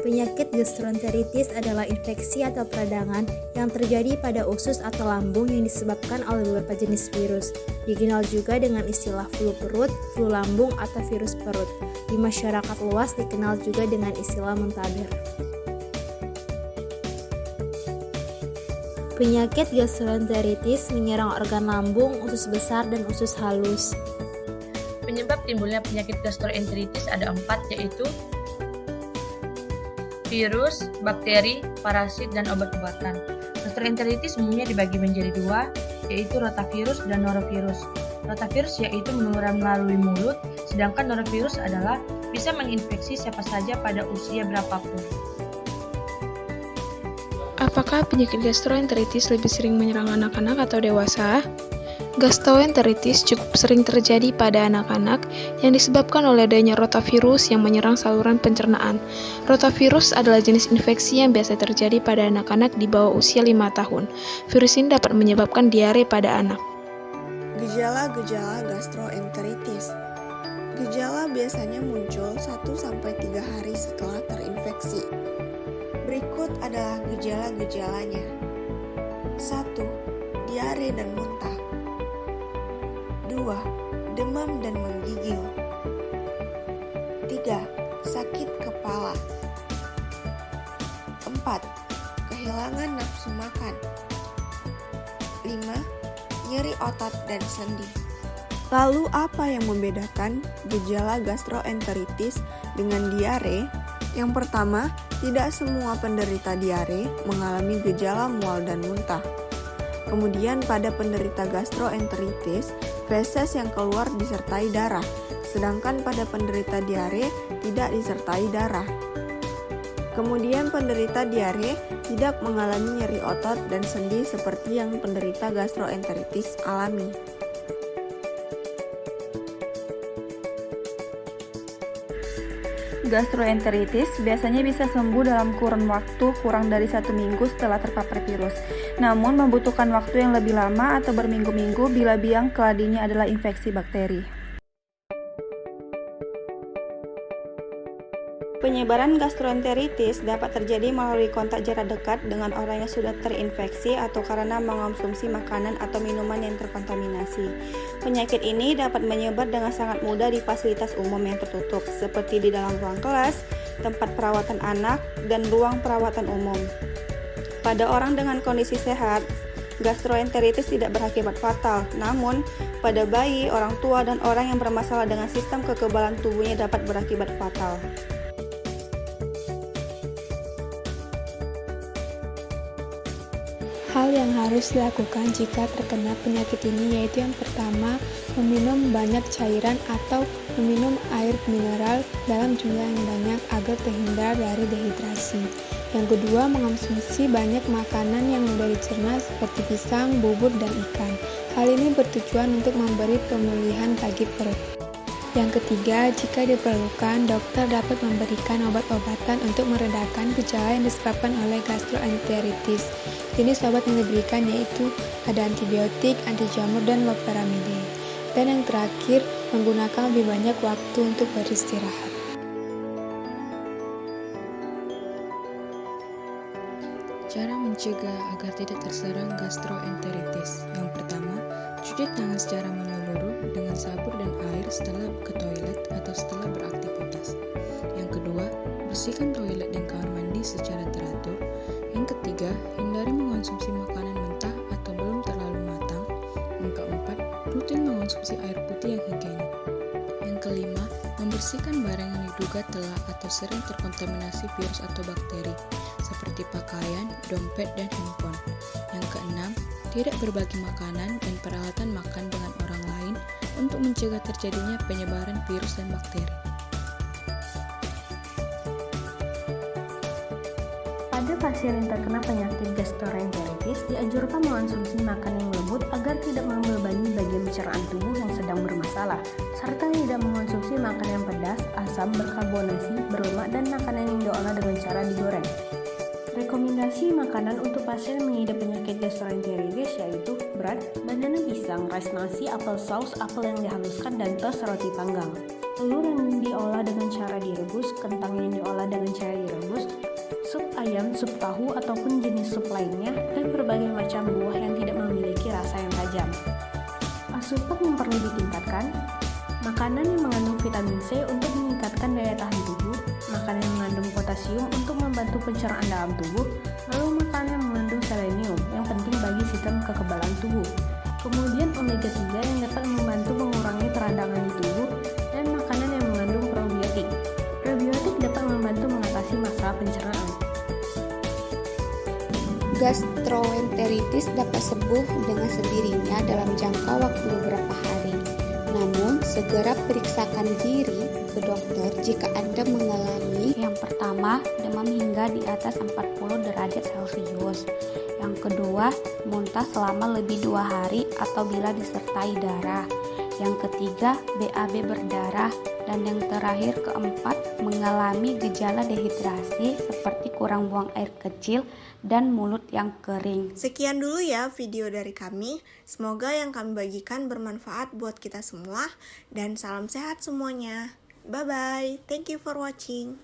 Penyakit gastroenteritis adalah infeksi atau peradangan yang terjadi pada usus atau lambung yang disebabkan oleh beberapa jenis virus. Dikenal juga dengan istilah flu perut, flu lambung, atau virus perut. Di masyarakat luas dikenal juga dengan istilah muntaber. Penyakit gastroenteritis menyerang organ lambung, usus besar, dan usus halus. Penyebab timbulnya penyakit gastroenteritis ada 4, yaitu virus, bakteri, parasit, dan obat-obatan. Gastroenteritis umumnya dibagi menjadi 2, yaitu rotavirus dan norovirus. Rotavirus yaitu menular melalui mulut, sedangkan norovirus adalah bisa menginfeksi siapa saja pada usia berapapun. Apakah penyakit gastroenteritis lebih sering menyerang anak-anak atau dewasa? Gastroenteritis cukup sering terjadi pada anak-anak yang disebabkan oleh adanya rotavirus yang menyerang saluran pencernaan. Rotavirus adalah jenis infeksi yang biasa terjadi pada anak-anak di bawah usia 5 tahun. Virus ini dapat menyebabkan diare pada anak. Gejala-gejala gastroenteritis. Gejala biasanya muncul 1-3 hari setelah terinfeksi. Berikut adalah gejala-gejalanya. 1. Diare dan muntah. 2. Demam dan menggigil. 3. Sakit kepala. 4. Kehilangan nafsu makan. 5. Nyeri otot dan sendi. Lalu apa yang membedakan gejala gastroenteritis dengan diare? Yang pertama, tidak semua penderita diare mengalami gejala mual dan muntah. Kemudian pada penderita gastroenteritis, feses yang keluar disertai darah, sedangkan pada penderita diare tidak disertai darah. Kemudian penderita diare tidak mengalami nyeri otot dan sendi seperti yang penderita gastroenteritis alami. Gastroenteritis biasanya bisa sembuh dalam kurun waktu kurang dari 1 minggu setelah terpapar virus. Namun membutuhkan waktu yang lebih lama atau berminggu-minggu bila biang keladinya adalah infeksi bakteri. Penyebaran gastroenteritis dapat terjadi melalui kontak jarak dekat dengan orang yang sudah terinfeksi atau karena mengonsumsi makanan atau minuman yang terkontaminasi. Penyakit ini dapat menyebar dengan sangat mudah di fasilitas umum yang tertutup, seperti di dalam ruang kelas, tempat perawatan anak, dan ruang perawatan umum. Pada orang dengan kondisi sehat, gastroenteritis tidak berakibat fatal, namun pada bayi, orang tua, dan orang yang bermasalah dengan sistem kekebalan tubuhnya dapat berakibat fatal. Hal yang harus dilakukan jika terkena penyakit ini yaitu yang pertama, meminum banyak cairan atau meminum air mineral dalam jumlah yang banyak agar terhindar dari dehidrasi. Yang kedua, mengonsumsi banyak makanan yang mudah dicerna seperti pisang, bubur, dan ikan. Hal ini bertujuan untuk memberi pemulihan bagi perut. Yang ketiga, jika diperlukan, dokter dapat memberikan obat-obatan untuk meredakan gejala yang disebabkan oleh gastroenteritis. Jenis obat yang diberikan yaitu ada antibiotik, anti jamur, dan loperamide. Dan yang terakhir, menggunakan lebih banyak waktu untuk beristirahat. Cara mencegah agar tidak terserang gastroenteritis. Yang pertama, cuci tangan secara menyeluruh dengan sabun dan air setelah ke toilet atau setelah beraktivitas. Yang kedua, bersihkan toilet dan kamar mandi secara teratur. Yang ketiga, hindari mengonsumsi makanan mentah atau belum terlalu matang. Yang keempat, rutin mengonsumsi air putih yang higienis. Yang kelima, membersihkan barang yang diduga telah atau sering terkontaminasi virus atau bakteri, seperti pakaian, dompet, dan handphone. Yang keenam, tidak berbagi makanan dan peralatan makan dengan orang lain untuk mencegah terjadinya penyebaran virus dan bakteri. Pada pasien yang terkena penyakit gastroenteritis, dianjurkan mengonsumsi makanan yang lembut agar tidak membebani bagian pencernaan tubuh yang sedang bermasalah, serta tidak mengonsumsi makanan yang pedas, asam, berkarbonasi, berlemak, dan makanan yang diolah dengan cara digoreng. Rekomendasi makanan untuk pasien yang mengidap penyakit gastroenteritis yaitu berat, banana pisang, rice nasi, apel saus, apel yang dihaluskan, dan toast roti panggang. Telur yang diolah dengan cara direbus direbus, kentang yang diolah dengan cara direbus, sup ayam, sup tahu, ataupun jenis sup lainnya, dan berbagai macam buah yang tidak memiliki rasa yang tajam. Asupan yang perlu ditingkatkan, makanan yang mengandung vitamin C untuk meningkatkan daya tahan tubuh, makanan yang mengandung potasium untuk membantu pencernaan dalam tubuh, lalu makanan yang mengandung selenium yang penting bagi sistem kekebalan tubuh. Kemudian omega 3 yang dapat membantu mengurangi peradangan di tubuh, dan makanan yang mengandung probiotik. Probiotik dapat membantu mengatasi masalah pencernaan. Gastroenteritis dapat sembuh dengan sendirinya dalam jangka waktu beberapa hari. Namun, segera periksakan diri ke dokter jika Anda mengalami yang pertama, demam hingga di atas 40 derajat Celcius. Yang kedua, muntah selama lebih 2 hari atau bila disertai darah. Yang ketiga, BAB berdarah. Dan yang terakhir, keempat, mengalami gejala dehidrasi seperti kurang buang air kecil dan mulut yang kering. Sekian dulu ya video dari kami. Semoga yang kami bagikan bermanfaat buat kita semua. Dan salam sehat semuanya. Bye-bye. Thank you for watching.